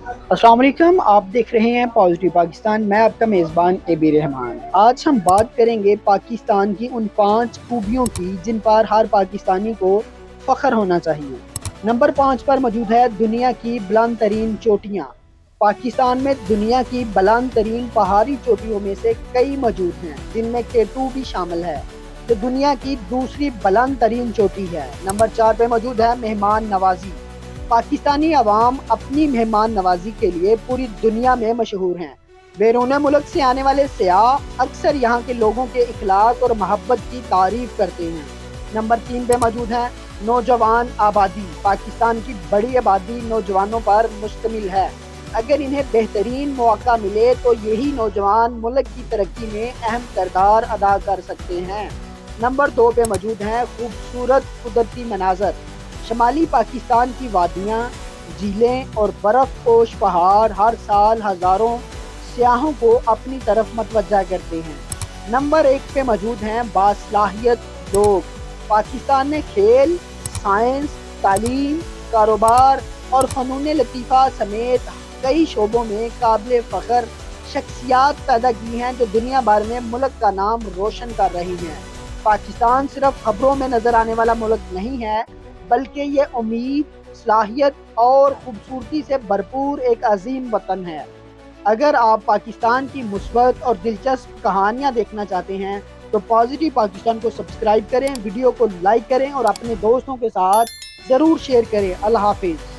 अस्सलाम वालेकुम, आप देख रहे हैं पॉजिटिव पाकिस्तान। मैं आपका मेज़बान एबी रहमान। आज हम बात करेंगे पाकिस्तान की उन 5 खूबियों की जिन पर हर पाकिस्तानी को फ़ख्र होना चाहिए। नंबर 5 पर मौजूद है दुनिया की बुलंद तरीन चोटियाँ। पाकिस्तान में दुनिया की बुलंद तरीन पहाड़ी चोटियों में से कई मौजूद हैं, जिनमें K2 भी शामिल है, जो दुनिया की दूसरी बुलंद तरीन चोटी है। नंबर 4 पे मौजूद है मेहमान नवाजी। पाकिस्तानी अवाम अपनी मेहमान नवाजी के लिए पूरी दुनिया में मशहूर हैं। बैरून मुल्क से आने वाले सयाह अक्सर यहाँ के लोगों के इखलाक और मोहब्बत की तारीफ करते हैं। नंबर 3 पे मौजूद है नौजवान आबादी। पाकिस्तान की बड़ी आबादी नौजवानों पर मुश्तमिल है। अगर इन्हें बेहतरीन मौका मिले तो यही नौजवान मुल्क की तरक्की में अहम किरदार अदा कर सकते हैं। नंबर 2 पे मौजूद हैं खूबसूरत कुदरती मनाजर। शमाली पाकिस्तान की वादियाँ, झीलें और बर्फ़ पोश पहाड़ हर साल हज़ारों सियाहों को अपनी तरफ मतवज्जा करते हैं। नंबर 1 पे मौजूद हैं बासलाहियत लोग। पाकिस्तान ने खेल, साइंस, तालीम, कारोबार और फ़नून लतीफ़ा समेत कई शोबों में काबिल फ़ख्र शख्सियात पैदा की हैं, जो दुनिया भर में मुल्क का नाम रोशन कर रही हैं। पाकिस्तान सिर्फ खबरों में नज़र आने वाला मुल्क नहीं है, बल्कि ये उम्मीद, सलाहियत और खूबसूरती से भरपूर एक अजीम वतन है। अगर आप पाकिस्तान की मुस्बत और दिलचस्प कहानियाँ देखना चाहते हैं तो पॉजिटिव पाकिस्तान को सब्सक्राइब करें, वीडियो को लाइक करें और अपने दोस्तों के साथ ज़रूर शेयर करें। अल्लाह हाफिज़।